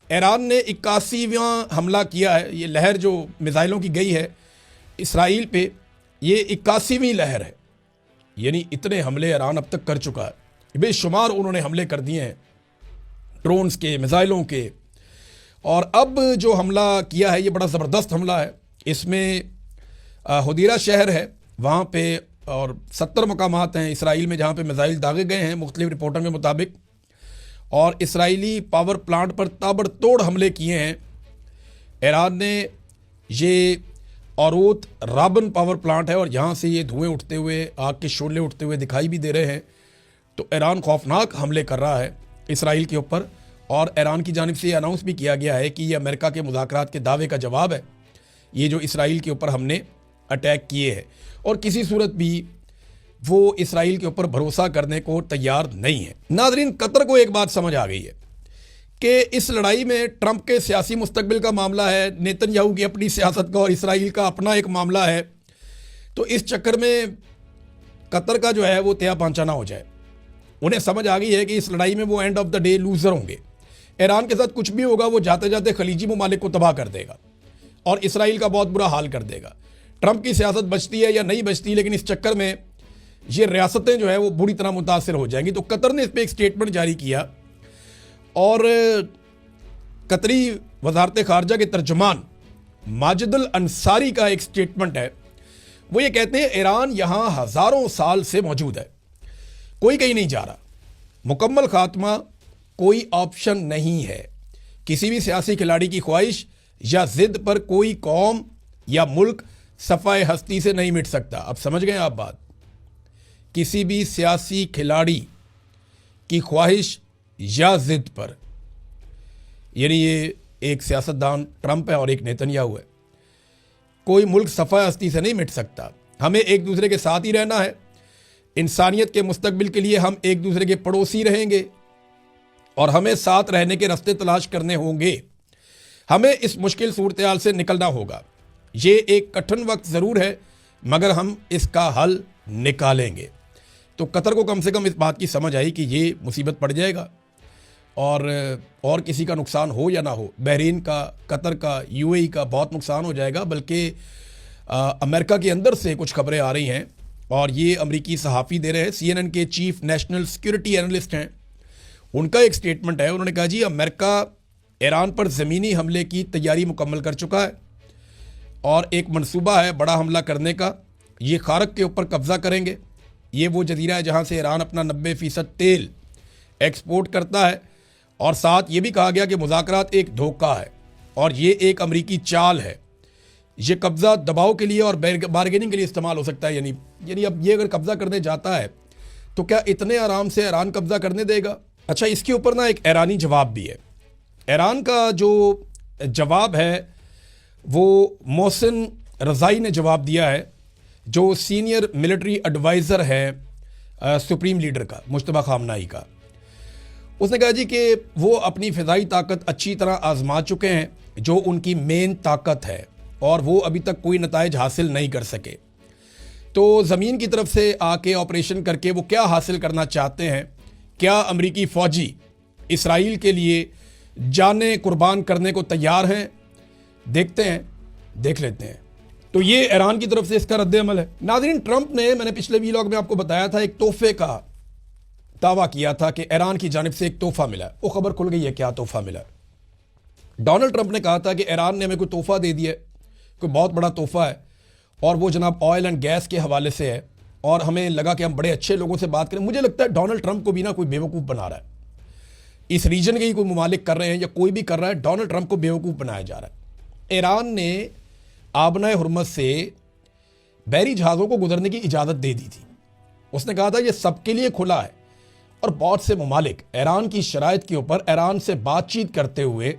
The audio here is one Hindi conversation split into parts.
ईरान ने 81वां हमला किया है। ये लहर जो मिसाइलों की गई है इसराइल पे, ये 81वीं लहर है। यानी इतने हमले ईरान अब तक कर चुका है, बेशुमार उन्होंने हमले कर दिए हैं ड्रोन्स के, मिसाइलों के। और अब जो हमला किया है ये बड़ा ज़बरदस्त हमला है। इसमें हुदीरा शहर है वहाँ पे और 70 मकामात हैं इसराइल में जहाँ पे मिसाइल दागे गए हैं मुख्तलिफ रिपोर्टों के मुताबिक। और इसराइली पावर प्लांट पर ताबड़तोड़ हमले किए हैं ईरान ने। ये औरोत राबन पावर प्लांट है और यहाँ से ये धुएं उठते हुए, आग के शोले उठते हुए दिखाई भी दे रहे हैं। तो ईरान खौफनाक हमले कर रहा है इसराइल के ऊपर। और ईरान की जानिब से ये अनाउंस भी किया गया है कि ये अमेरिका के मुज़ाकरात के दावे का जवाब है, ये जो इसराइल के ऊपर हमने अटैक किए हैं। और किसी सूरत भी वो इसराइल के ऊपर भरोसा करने को तैयार नहीं है। नाज़रीन, कतर को एक बात समझ आ गई है कि इस लड़ाई में ट्रंप के सियासी मुस्तकबिल का मामला है, नेतन्याहू की अपनी सियासत का और इसराइल का अपना एक मामला है। तो इस चक्कर में कतर का जो है वो त्या पांचा ना हो जाए। उन्हें समझ आ गई है कि इस लड़ाई में वो end of the day loser होंगे। ईरान के साथ कुछ भी होगा वो जाते जाते खलीजी ममालिक को तबाह कर देगा और इसराइल का बहुत बुरा हाल कर देगा। ट्रंप की सियासत बचती है या नहीं बचती, लेकिन इस चक्कर में ये रियासतें जो है वो बुरी तरह मुतासर हो जाएंगी। तो कतर ने इस पर एक स्टेटमेंट जारी किया और कतरी वजारत खारजा के तर्जुमान माजिदुल अंसारी का एक स्टेटमेंट है। वो ये कहते हैं ईरान यहाँ हज़ारों साल से मौजूद है, कोई कहीं नहीं जा रहा, मुकम्मल खात्मा कोई ऑप्शन नहीं है। किसी भी सियासी खिलाड़ी की ख्वाहिश या जिद पर कोई कौम या मुल्क सफ़ाए हस्ती से नहीं मिट सकता। अब समझ गए आप बात? किसी भी सियासी खिलाड़ी की ख्वाहिश या जिद पर, यानी ये एक सियासतदान ट्रंप है और एक नेतन्याहू है, कोई मुल्क सफ़ाए हस्ती से नहीं मिट सकता। हमें एक दूसरे के साथ ही रहना है। इंसानियत के मुस्तकबिल के लिए हम एक दूसरे के पड़ोसी रहेंगे और हमें साथ रहने के रास्ते तलाश करने होंगे। हमें इस मुश्किल सूरत हाल से निकलना होगा। ये एक कठिन वक्त ज़रूर है मगर हम इसका हल निकालेंगे। तो कतर को कम से कम इस बात की समझ आई कि ये मुसीबत पड़ जाएगा और किसी का नुकसान हो या ना हो, बहरीन का, कतर का, यूएई का बहुत नुकसान हो जाएगा। बल्कि अमेरिका के अंदर से कुछ खबरें आ रही हैं और ये अमरीकी सहाफ़ी दे रहे हैं। CNN के चीफ नेशनल सिक्योरिटी एनालिस्ट हैं, उनका एक स्टेटमेंट है। उन्होंने कहा जी अमेरिका ईरान पर ज़मीनी हमले की तैयारी मुकम्मल कर चुका है और एक मंसूबा है बड़ा हमला करने का। ये खारक के ऊपर कब्ज़ा करेंगे। ये वो जजीरा है जहाँ से ईरान अपना 90% तेल एक्सपोर्ट करता है। और साथ ये भी कहा गया कि मुज़ाकरात एक धोखा है और ये एक चाल है। ये कब्ज़ा दबाव के लिए और बारगेनिंग के लिए इस्तेमाल हो सकता है। यानी अब ये अगर कब्ज़ा करने जाता है तो क्या इतने आराम से ईरान कब्ज़ा करने देगा? अच्छा, इसके ऊपर ना एक ईरानी जवाब भी है। ईरान का जो जवाब है वो मोहसिन रज़ाई ने जवाब दिया है, जो सीनियर मिलिट्री एडवाइज़र है सुप्रीम लीडर का, मुश्तबा खामनाई का। उसने कहा जी कि वो अपनी फ़िज़ाई ताकत अच्छी तरह आजमा चुके हैं, जो उनकी मेन ताकत है, और वो अभी तक कोई नताइज हासिल नहीं कर सके। तो ज़मीन की तरफ से आके ऑपरेशन करके वो क्या हासिल करना चाहते हैं? क्या अमरीकी फ़ौजी इसराइल के लिए जाने कुर्बान करने को तैयार हैं? देखते हैं, देख लेते हैं। तो ये ईरान की तरफ से इसका रद्द-ए-अमल है। नाज़रीन, ट्रंप ने, मैंने पिछले वीलॉग में आपको बताया था, एक तोहफे का दावा किया था कि ईरान की जानिब से एक तोहफा मिला। वो खबर खुल गई है, क्या तोहफा मिला। डोनाल्ड ट्रंप ने कहा था कि ईरान ने हमें कोई तोहफा दे दिया, कोई बहुत बड़ा तोहफा है, और वो जनाब ऑयल एंड गैस के हवाले से है। और हमें लगा कि हम बड़े अच्छे लोगों से बात करें। मुझे लगता है डोनाल्ड ट्रंप को भी ना कोई बेवकूफ़ बना रहा है। इस रीजन के ही कोई ममालिक कर रहे हैं या कोई भी कर रहा है, डोनाल्ड ट्रंप को बेवकूफ़ बनाया जा रहा है। ईरान ने आबनाए हुर्मज़ से बहरी जहाज़ों को गुजरने की इजाज़त दे दी थी। उसने कहा था ये सबके लिए खुला है, और बहुत से ममालिक ईरान की शराइत के ऊपर ईरान से बातचीत करते हुए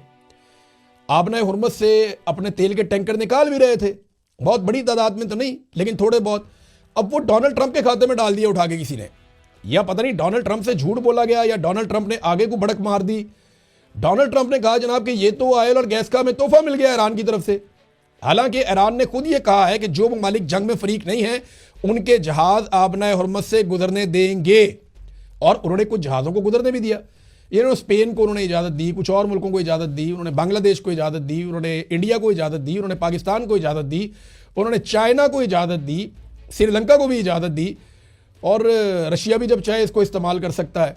आबनाए हुर्मज़ से अपने तेल के टैंकर निकाल भी रहे थे। बहुत बड़ी तादाद में तो नहीं, लेकिन थोड़े बहुत। अब वो डोनाल्ड ट्रंप के खाते में डाल दिया उठा के किसी ने, या पता नहीं डोनाल्ड ट्रंप से झूठ बोला गया या डोनाल्ड ट्रंप ने आगे को भड़क मार दी। डोनाल्ड ट्रंप ने कहा जनाब कि ये तो ऑयल और गैस का हमें तोहफा मिल गया ईरान की तरफ से। हालांकि ईरान ने खुद ये कहा है कि जो ममालिक जंग में फरीक नहीं है उनके जहाज आबनाए हुर्मज़ से गुजरने देंगे, और उन्होंने कुछ जहाज़ों को गुजरने भी दिया। ये उन्होंने स्पेन को उन्होंने इजाज़त दी, कुछ और मुल्कों को इजाज़त दी, उन्होंने बांग्लादेश को इजाज़त दी, उन्होंने इंडिया को इजाज़त दी, उन्होंने पाकिस्तान को इजाज़त दी, उन्होंने चाइना को इजाज़त दी, श्रीलंका को भी इजाज़त दी, और रशिया भी जब चाहे इसको इस्तेमाल कर सकता है।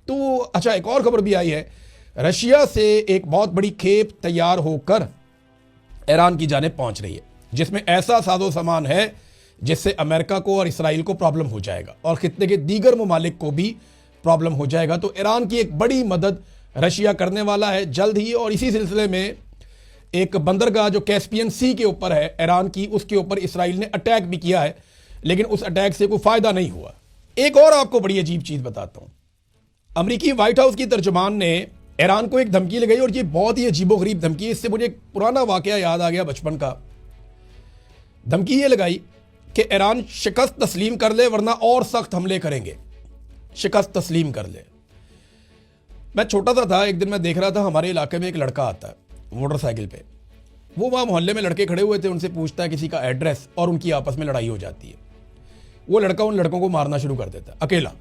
तो अच्छा, एक और खबर भी आई है, रशिया से एक बहुत बड़ी खेप तैयार होकर ईरान की जानिब पहुंच रही है, जिसमें ऐसा साजो सामान है जिससे अमेरिका को और इसराइल को प्रॉब्लम हो जाएगा और खित्ते के दीगर ममालिक को भी प्रॉब्लम हो जाएगा। तो ईरान की एक बड़ी मदद रशिया करने वाला है जल्द ही। और इसी सिलसिले में एक बंदरगाह जो कैस्पियन सी के ऊपर है ईरान की, उसके ऊपर इसराइल ने अटैक भी किया है, लेकिन उस अटैक से कोई फायदा नहीं हुआ। एक और आपको बड़ी अजीब चीज बताता हूं, अमेरिकी व्हाइट हाउस की तर्जुमान ने ईरान को एक धमकी लगाई, और ये बहुत ही अजीबोगरीब धमकी है। इससे मुझे एक पुराना वाकया याद आ गया बचपन का। धमकी ये लगाई कि ईरान शिकस्त तस्लीम कर ले वरना और सख्त हमले करेंगे, शिकस्त तस्लीम कर ले। मैं छोटा सा था, एक दिन मैं देख रहा था हमारे इलाके में एक लड़का आता है मोटरसाइकिल पे, वो वहाँ मोहल्ले में लड़के खड़े हुए थे, उनसे पूछता है किसी का एड्रेस, और उनकी आपस में लड़ाई हो जाती है। वो लड़का उन लड़कों को मारना शुरू कर देता है अकेला।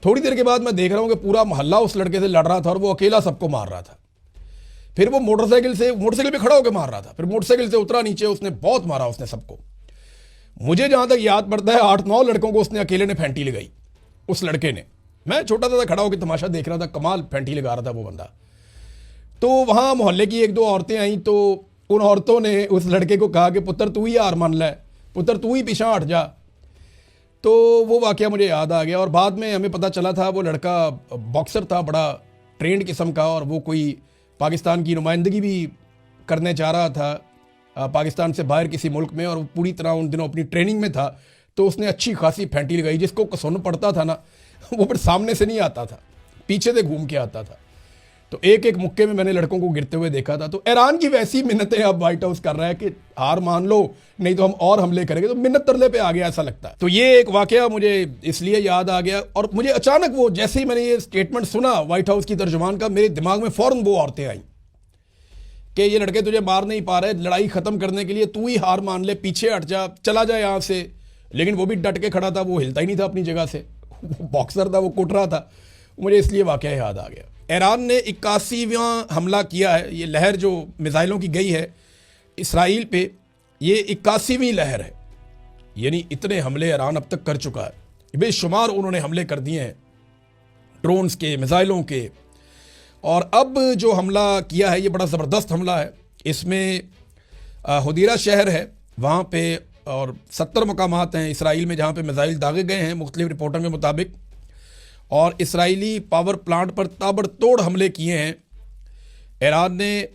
थोड़ी देर के बाद मैं देख रहा हूँ कि पूरा मोहल्ला उस लड़के से लड़ रहा था और वो अकेला सबको मार रहा था। फिर वो मोटरसाइकिल पे खड़ा होकर मार रहा था, फिर मोटरसाइकिल से उतरा नीचे, उसने बहुत मारा उसने सबको। मुझे जहां तक याद पड़ता है 8-9 लड़कों को उसने अकेले ने फेंटी लगाई, उस लड़के ने। मैं छोटा सा खड़ा होकर तमाशा देख रहा था, कमाल फेंटी लगा रहा था वो बंदा। तो वहां मोहल्ले की 1-2 औरतें आई, तो उन औरतों ने उस लड़के को कहा कि पुत्र तू ही हार मान ले, पुत्र तू ही पीछा हट जा। तो वो वाकया मुझे याद आ गया। और बाद में हमें पता चला था वो लड़का बॉक्सर था, बड़ा ट्रेंड किस्म का, और वो कोई पाकिस्तान की नुमाइंदगी भी करने जा रहा था पाकिस्तान से बाहर किसी मुल्क में, और वो पूरी तरह उन दिनों अपनी ट्रेनिंग में था। तो उसने अच्छी खासी फेंटी लगाई, जिसको कसुन पड़ता था ना, वो फिर सामने से नहीं आता था, पीछे से घूम के आता था। तो एक एक मुक्के में मैंने लड़कों को गिरते हुए देखा था। तो ईरान की वैसी मिन्नतें अब व्हाइट हाउस कर रहा है कि हार मान लो नहीं तो हम और हमले करेंगे। तो मिन्नत तरले पे आ गया ऐसा लगता है। तो ये एक वाकया मुझे इसलिए याद आ गया, और मुझे अचानक वो जैसे ही मैंने ये स्टेटमेंट सुना व्हाइट हाउस की तर्जुमान का, मेरे दिमाग में फौरन वो औरतें आई कि ये लड़के तुझे मार नहीं पा रहे, लड़ाई खत्म करने के लिए तू ही हार मान ले, पीछे हट जा, चला जा यहाँ से। लेकिन वो भी डट के खड़ा था, वो हिलता ही नहीं था अपनी जगह से, बॉक्सर था, वो कुट रहा था। मुझे इसलिए वाकया याद आ गया। ईरान ने 81वां हमला किया है। ये लहर जो मिसाइलों की गई है इसराइल पे, ये 81वीं लहर है, यानी इतने हमले ईरान अब तक कर चुका है। बेशुमार उन्होंने हमले कर दिए हैं, ड्रोन्स के, मिसाइलों के। और अब जो हमला किया है ये बड़ा ज़बरदस्त हमला है। इसमें हुदीरा शहर है वहाँ पे, और 70 मकामात हैं इसराइल में जहाँ पे मिसाइल दागे गए हैं मुख्तलिफ रिपोर्टों के मुताबिक। और इसराइली पावर प्लांट पर ताबड़तोड़ हमले किए हैं ईरान ने।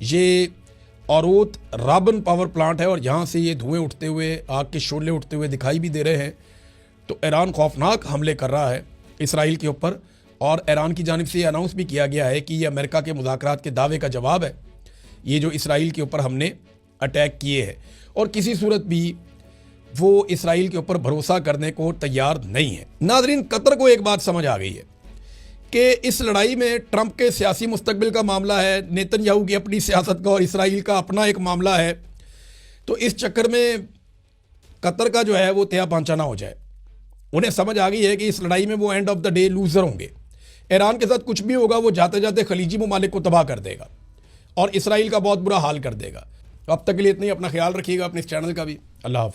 ये औरूत राबन पावर प्लांट है, और यहाँ से ये धुएं उठते हुए, आग के शोले उठते हुए दिखाई भी दे रहे हैं। तो ईरान खौफनाक हमले कर रहा है इसराइल के ऊपर, और ईरान की जानिब से ये अनाउंस भी किया गया है कि ये अमेरिका के मुज़ाकरात के दावे का जवाब है, ये जो इसराइल के ऊपर हमने अटैक किए हैं। और किसी सूरत भी वो इसराइल के ऊपर भरोसा करने को तैयार नहीं है। नाज़रीन, कतर को एक बात समझ आ गई है कि इस लड़ाई में ट्रंप के सियासी मुस्तकबिल का मामला है, नेतन्याहू की अपनी सियासत का और इसराइल का अपना एक मामला है। तो इस चक्कर में कतर का जो है वो तया पांचा ना हो जाए। उन्हें समझ आ गई है कि इस लड़ाई में वो end of the day loser होंगे। ईरान के साथ कुछ भी होगा वो जाते जाते खलीजी ममालिक को तबाह कर देगा और इसराइल का बहुत बुरा हाल कर देगा। तो अब तक के लिए इतना ही। अपना ख्याल रखिएगा, अपने इस चैनल का भी। अल्लाह हाफ़िज़।